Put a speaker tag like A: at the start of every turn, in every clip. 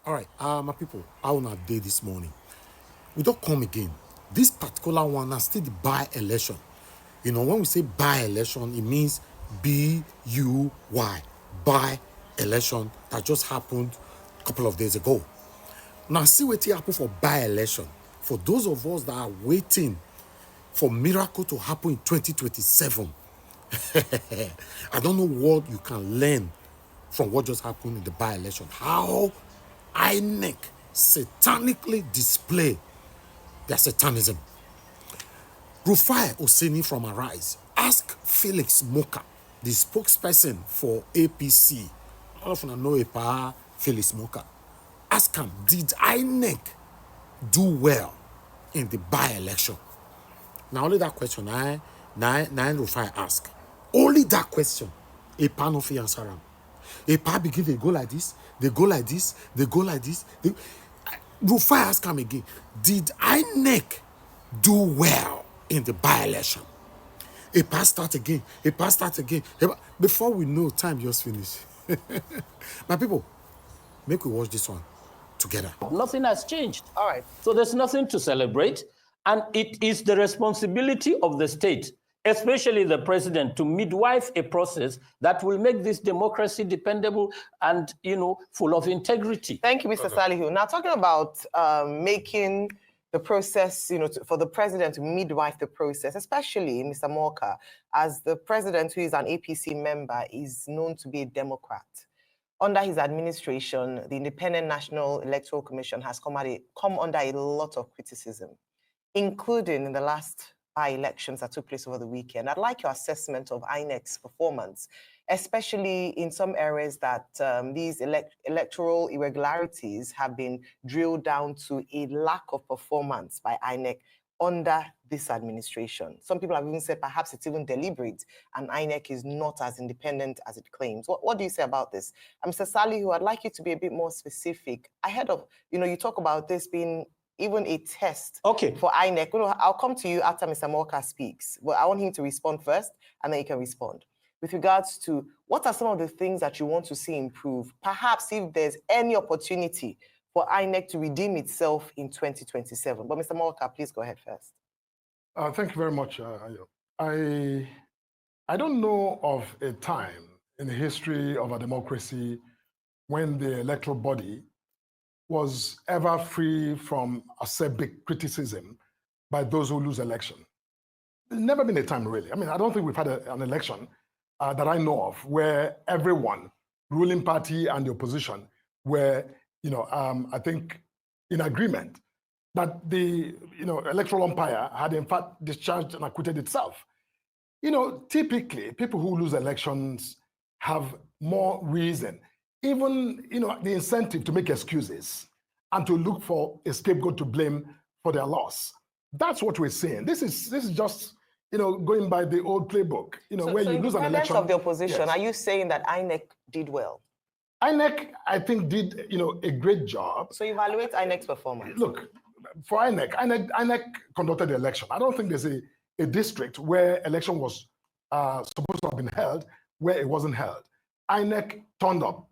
A: All right, my people, how on a day this morning? We don't come again. This particular one is still the by-election. You know, when we say by-election, it means B-U-Y, by-election that just happened a couple of days ago. Now, see what happened for by-election. For those of us that are waiting for miracle to happen in 2027, I don't know what you can learn from what just happened in the by-election. How INEC satanically display their satanism. Rufai Oseni from Arise ask Felix Morka, the spokesperson for APC. All of you know a Felix Morka. Ask him, did INEC do well in the by-election? Now only that question, I Rufai ask. Only that question, a pan of answer him. A pa begin, they go like this, they go like this, they go like this. Rufai ask him again, did INEC do well in the by-election? A pa start again, a pa start again. Before we know, time just finished. My people, make we watch this one together.
B: Nothing has changed.
C: All right.
B: So there's nothing to celebrate. And it is the responsibility of the state, especially the president, to midwife a process that will make this democracy dependable and, full of integrity.
C: Thank you, Mr. Salihu. Now, talking about making the process, for the president to midwife the process, especially Mr. Morka, as the president who is an APC member is known to be a Democrat. Under his administration, the Independent National Electoral Commission has come under a lot of criticism, including in the last by-elections that took place over the weekend. I'd like your assessment of INEC's performance, especially in some areas that these electoral irregularities have been drilled down to a lack of performance by INEC under this administration. Some people have even said perhaps it's even deliberate and INEC is not as independent as it claims. What do you say about this? Mr. Salihu, I'd like you to be a bit more specific. Ahead of, you talk about this being even a test for INEC. I'll come to you after Mr. Morka speaks, but I want him to respond first and then you can respond. With regards to what are some of the things that you want to see improve, perhaps if there's any opportunity for INEC to redeem itself in 2027. But Mr. Morka, please go ahead first.
D: Thank you very much. I don't know of a time in the history of a democracy when the electoral body was ever free from acerbic criticism by those who lose election. There's never been a time, really. I mean, I don't think we've had an election that I know of where everyone, ruling party and the opposition, were, I think, in agreement that the, electoral umpire had in fact discharged and acquitted itself. Typically, people who lose elections have more reason, even, the incentive to make excuses and to look for a scapegoat to blame for their loss. That's what we're saying. This is just, going by the old playbook, where you lose an election.
C: Of the opposition,
D: yes.
C: Are you saying that INEC did well?
D: INEC, I think, did, a great job.
C: So evaluate INEC's performance.
D: Look, for INEC conducted the election. I don't think there's a district where election was supposed to have been held where it wasn't held. INEC turned up.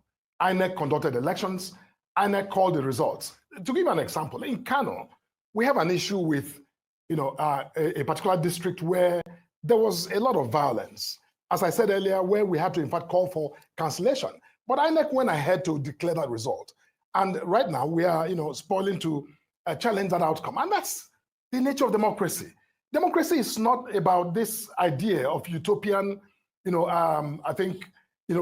D: INEC conducted elections. INEC called the results. To give an example, in Kano, we have an issue with, a particular district where there was a lot of violence. As I said earlier, where we had to, in fact, call for cancellation. But INEC went ahead to declare that result. And right now, we are, spoiling to challenge that outcome. And that's the nature of democracy. Democracy is not about this idea of utopian, I think,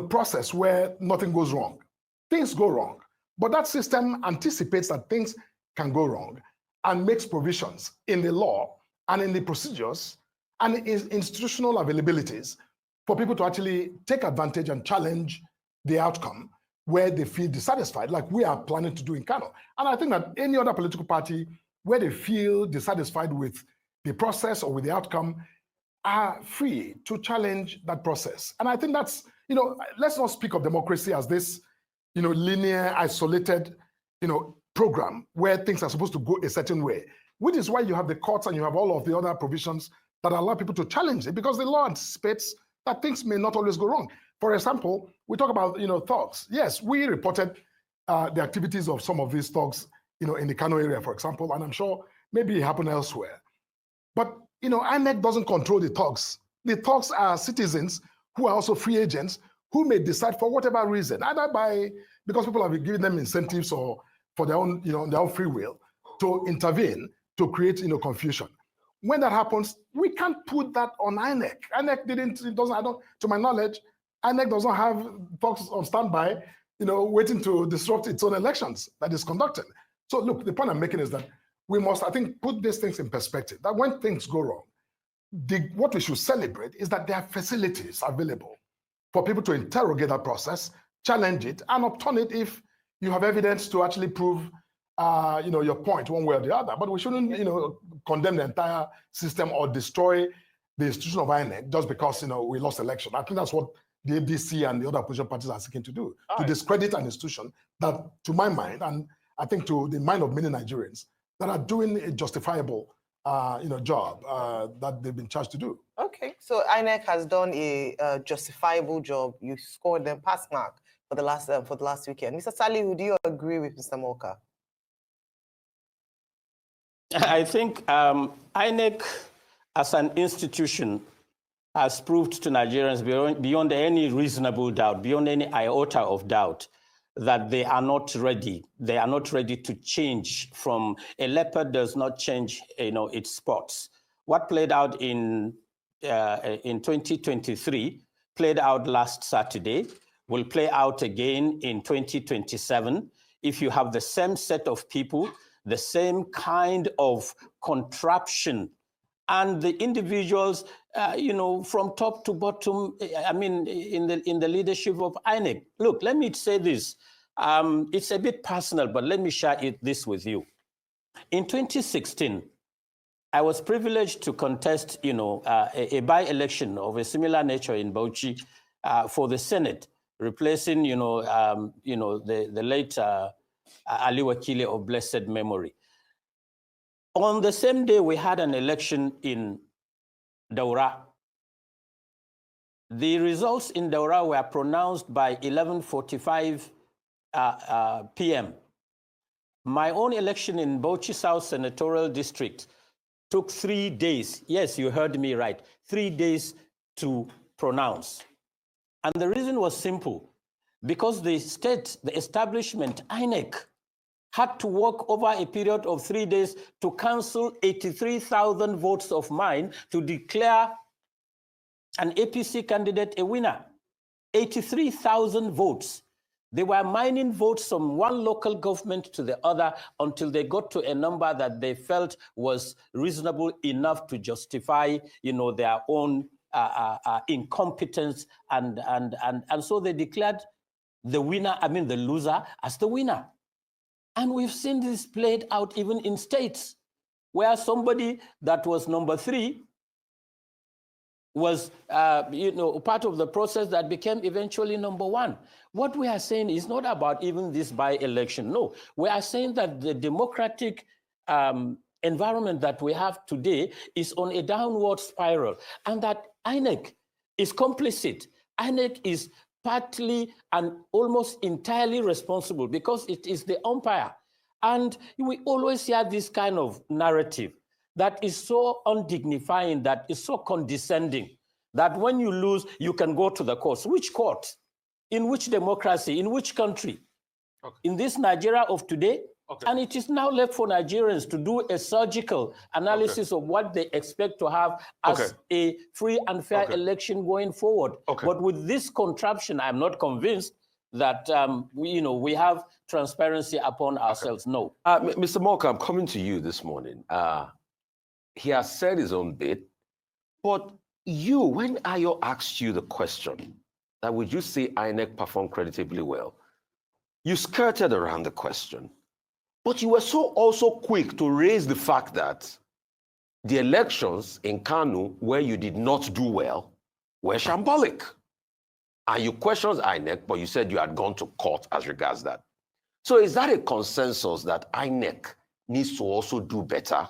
D: process where nothing goes wrong. Things go wrong. But that system anticipates that things can go wrong and makes provisions in the law and in the procedures and in institutional availabilities for people to actually take advantage and challenge the outcome where they feel dissatisfied, like we are planning to do in Kano. And I think that any other political party where they feel dissatisfied with the process or with the outcome are free to challenge that process. And I think that's, let's not speak of democracy as this, linear, isolated, program where things are supposed to go a certain way, which is why you have the courts and you have all of the other provisions that allow people to challenge it, because the law anticipates that things may not always go wrong. For example, we talk about, thugs. Yes, we reported the activities of some of these thugs, in the Kano area, for example, and I'm sure maybe it happened elsewhere. But, INEC doesn't control the thugs. The thugs are citizens who are also free agents who may decide for whatever reason, either because people have been giving them incentives or for their own, their own free will, to intervene to create, confusion. When that happens, we can't put that on INEC. INEC to my knowledge, INEC doesn't have thugs on standby, waiting to disrupt its own elections that is conducted. So look, the point I'm making is that we must, I think, put these things in perspective, that when things go wrong, what we should celebrate is that there are facilities available for people to interrogate that process, challenge it, and upturn it if you have evidence to actually prove your point one way or the other. But we shouldn't, condemn the entire system or destroy the institution of INEC just because, we lost election. I think that's what the APC and the other opposition parties are seeking to do, to discredit an institution that, to my mind, and I think to the mind of many Nigerians, that are doing a justifiable, job that they've been charged to do.
C: Okay, so INEC has done a justifiable job. You scored them pass mark for the last weekend. Mr. Salihu, do you agree with Mr. Morka?
B: I think INEC, as an institution, has proved to Nigerians beyond any reasonable doubt, beyond any iota of doubt, that they are not ready. They are not ready to change from a leopard does not change, its spots. What played out in 2023 played out last Saturday, will play out again in 2027 if you have the same set of people, the same kind of contraption, and the individuals, from top to bottom, in the leadership of INEC. Look, let me say this. It's a bit personal, but let me share this with you. In 2016, I was privileged to contest, a by-election of a similar nature in Bauchi for the Senate, replacing, the late Ali Wakili of blessed memory. On the same day, we had an election in Daura. The results in Daura were pronounced by 11:45 p.m. My own election in Bauchi South Senatorial District took 3 days. Yes, you heard me right. 3 days to pronounce. And the reason was simple. Because the state, the establishment, INEC, had to work over a period of 3 days to cancel 83,000 votes of mine to declare an APC candidate a winner. 83,000 votes. They were mining votes from one local government to the other until they got to a number that they felt was reasonable enough to justify, their own incompetence, and so they declared the winner, the loser, as the winner. And we've seen this played out even in states where somebody that was number 3 was, part of the process that became eventually number 1. What we are saying is not about even this by-election. No, we are saying that the democratic environment that we have today is on a downward spiral, and that INEC is complicit. INEC is partly and almost entirely responsible because it is the umpire. And we always hear this kind of narrative that is so undignifying, that is so condescending, that when you lose, you can go to the courts. Which court? In which democracy? In which country? Okay. In this Nigeria of today? Okay. And it is now left for Nigerians to do a surgical analysis of what they expect to have as a free and fair election going forward. Okay. But with this contraption, I'm not convinced that we have transparency upon ourselves. No.
E: Mr. Morka, I'm coming to you this morning. He has said his own bit, but when Ayo asked you the question, that would you say INEC performed creditably well, you skirted around the question. But you were also quick to raise the fact that the elections in Kano, where you did not do well, were shambolic. And you questioned INEC, but you said you had gone to court as regards that. So is that a consensus that INEC needs to also do better?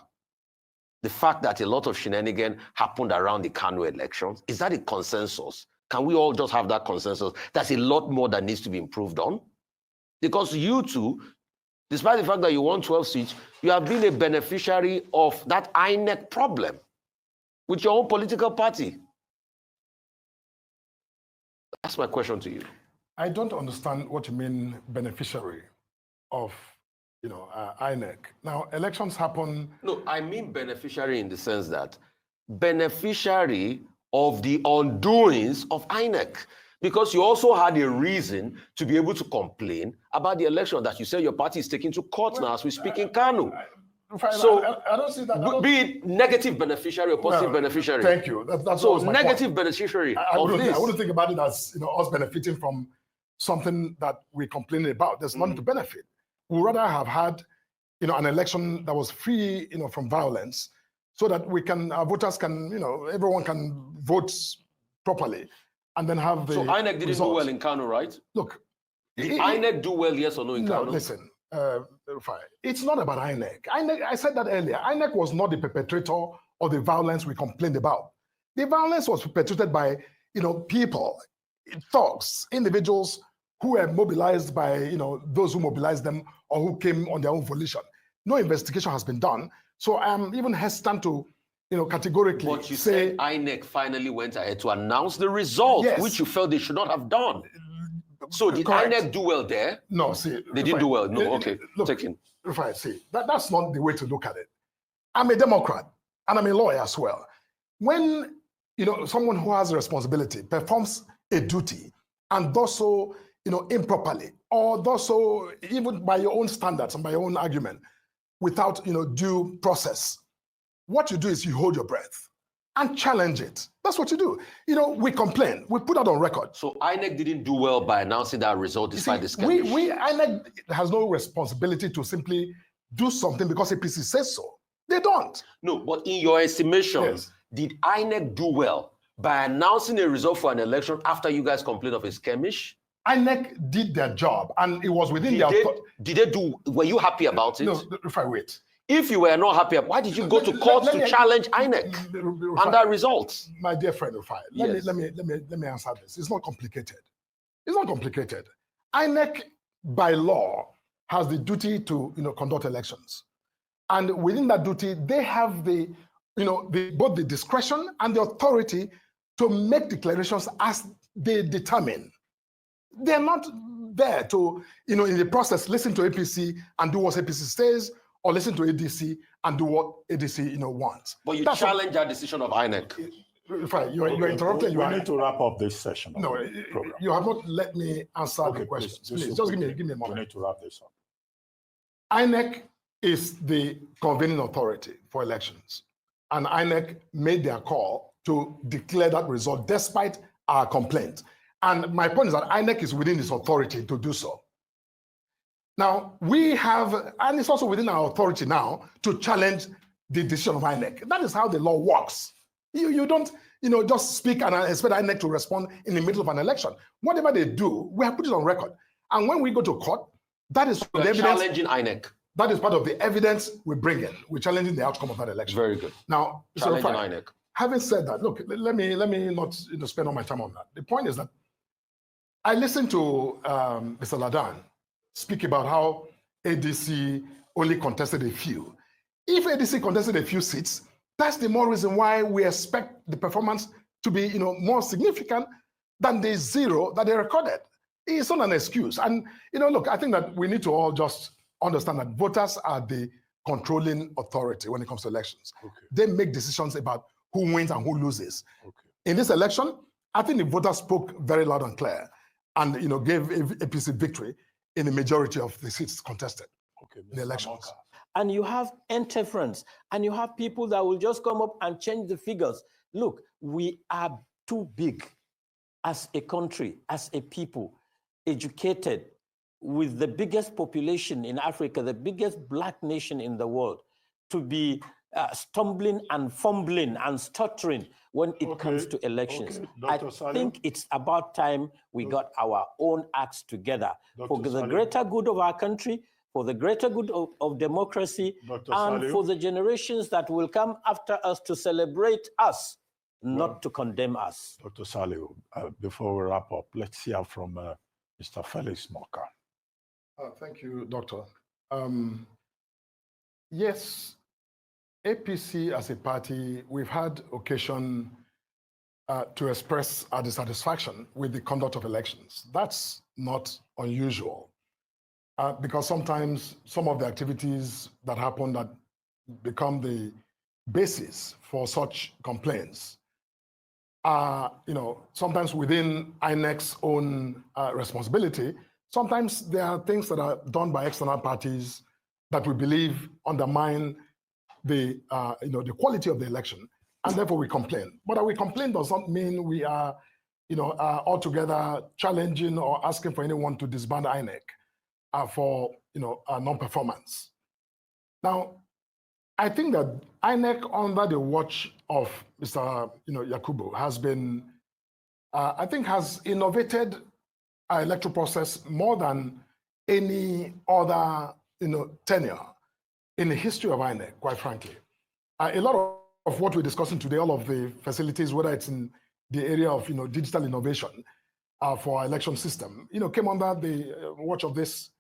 E: The fact that a lot of shenanigans happened around the Kano elections, is that a consensus? Can we all just have that consensus? That's a lot more that needs to be improved on? Because you two, despite the fact that you won 12 seats, you have been a beneficiary of that INEC problem with your own political party. That's my question to you.
D: I don't understand what you mean beneficiary of, INEC. Now, elections happen.
E: No, I mean beneficiary in the sense that beneficiary of the undoings of INEC. Because you also had a reason to be able to complain about the election that you said your party is taking to court now as we speak in Kano. So
D: I don't see that.
E: Be it negative beneficiary or positive beneficiary.
D: Thank you. That's
E: so
D: my
E: negative
D: point.
E: beneficiary
D: I
E: of this.
D: I wouldn't think about it as us benefiting from something that we're complaining about. There's nothing to benefit. We'd rather have had an election that was free from violence, so that we can, our voters can, everyone can vote properly, and then have the.
E: So INEC didn't do well in Kano, right?
D: Look,
E: did INEC do well, yes or no, in Kano?
D: No, listen, Rufai, it's not about INEC. I said that earlier. INEC was not the perpetrator of the violence we complained about. The violence was perpetrated by, people, thugs, individuals who were mobilized by, those who mobilized them or who came on their own volition. No investigation has been done. So I'm even hesitant to, categorically
E: but you
D: say
E: said INEC finally went ahead to announce the result,
D: yes,
E: which you felt they should not have done. So did INEC do well there?
D: No, see.
E: They didn't do well. No, okay.
D: Look,
E: take him.
D: Rufai, see, that's not the way to look at it. I'm a Democrat and I'm a lawyer as well. When, someone who has a responsibility performs a duty and does so, improperly, or does so even by your own standards and by your own argument, without, due process, what you do is you hold your breath and challenge it. That's what you do. We complain. We put that on record.
E: So INEC didn't do well by announcing that result despite this skirmish.
D: INEC has no responsibility to simply do something because APC says so. They don't.
E: No, but in your estimation,
D: yes,
E: did INEC do well by announcing a result for an election after you guys complained of a skirmish?
D: INEC did their job, and it was within their...
E: Did they do... Were you happy about it?
D: No, Rufai, wait.
E: If you were not happy, why did you go to court to challenge INEC
D: Rufai,
E: and that result?
D: My dear friend Rufai, let me answer this. It's not complicated. It's not complicated. INEC, by law, has the duty to conduct elections, and within that duty, they have the both the discretion and the authority to make declarations as they determine. They're not there to in the process listen to APC and do what APC says, or listen to ADC and do what ADC wants.
E: But you challenge that decision of INEC.
D: Fine, you're interrupting.
F: We need to wrap up this session.
D: No, you have not let me answer the question. Please, just give me a moment.
F: We need to wrap this up.
D: INEC is the convening authority for elections, and INEC made their call to declare that result despite our complaint. And my point is that INEC is within its authority to do so. Now, we have, and it's also within our authority now to challenge the decision of INEC. That is how the law works. You don't, just speak and expect INEC to respond in the middle of an election. Whatever they do, we have put it on record. And when we go to court, that is the evidence.
E: Challenging INEC.
D: That is part of the evidence we bring in. We're challenging the outcome of that election.
E: Very good.
D: Now,
E: challenging INEC.
D: Having said that, look, let me not spend all my time on that. The point is that I listened to Mr. Ladan speak about how ADC only contested a few. If ADC contested a few seats, that's the more reason why we expect the performance to be, more significant than the zero that they recorded. It's not an excuse. And, look, I think that we need to all just understand that voters are the controlling authority when it comes to elections.
F: Okay.
D: They make decisions about who wins and who loses.
F: Okay.
D: In this election, I think the voters spoke very loud and clear and, gave APC victory in the majority of the seats contested in the elections.
F: Morka.
B: And you have interference, and you have people that will just come up and change the figures. Look, we are too big as a country, as a people, educated, with the biggest population in Africa, the biggest Black nation in the world, to be stumbling and fumbling and stuttering when it comes to elections. I think it's about time we got our own acts together for the greater good of our country, for the greater good of democracy, and for the generations that will come after us to celebrate us, not to condemn us.
F: Dr. Saliu, before we wrap up, let's hear from Mr. Felix Morka.
D: Thank you, Doctor. Yes, APC as a party, we've had occasion to express our dissatisfaction with the conduct of elections. That's not unusual because sometimes some of the activities that happen that become the basis for such complaints are, sometimes within INEC's own responsibility. Sometimes there are things that are done by external parties that we believe undermine the, the quality of the election, and therefore we complain. But that we complain does not mean we are, altogether challenging or asking for anyone to disband INEC for, non-performance. Now, I think that INEC, under the watch of Mr. Yakubu, has been, I think, has innovated our electoral process more than any other, tenure in the history of INEC, quite frankly. A lot of what we're discussing today, all of the facilities, whether it's in the area of, digital innovation for our election system, came under the watch of this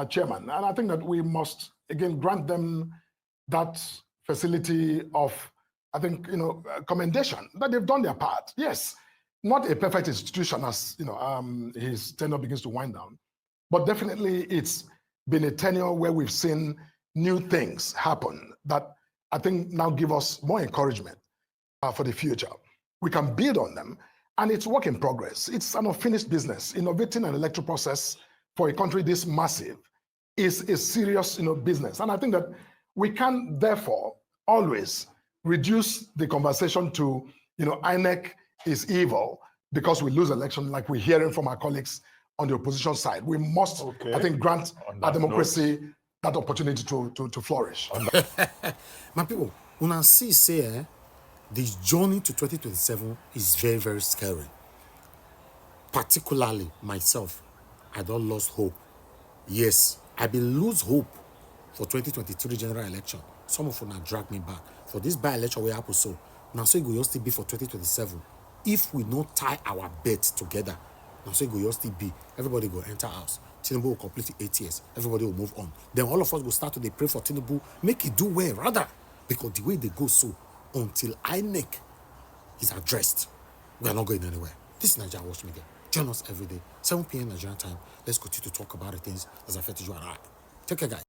D: chairman. And I think that we must, again, grant them that facility of, I think, commendation, that they've done their part. Yes, not a perfect institution as, his tenure begins to wind down, but definitely it's been a tenure where we've seen new things happen that I think now give us more encouragement for the future. We can build on them, and it's work in progress. It's an unfinished business. Innovating an electoral process for a country this massive is a serious, business. And I think that we can therefore always reduce the conversation to, INEC is evil because we lose election, like we're hearing from our colleagues on the opposition side. We must, I think, grant our democracy that opportunity to flourish.
A: My people, when I say this journey to 2027 is very, very scary. Particularly myself, I don't lose hope. Yes, I will lose hope for 2023 general election. Some of them drag me back. For this by-election we happen so. Now so it will still be for 2027. If we don't tie our bets together, now so it will still be. Everybody go enter house. Tinubu will complete 8 years. Everybody will move on. Then all of us will start to pray for Tinubu. Make it do well, rather. Because the way they go so, until INEC is addressed, we are not going anywhere. This is NAIJA Watch Media. Join us every day, 7 p.m. Nigerian time. Let's continue to talk about the things that affect you and I. Take care, guys.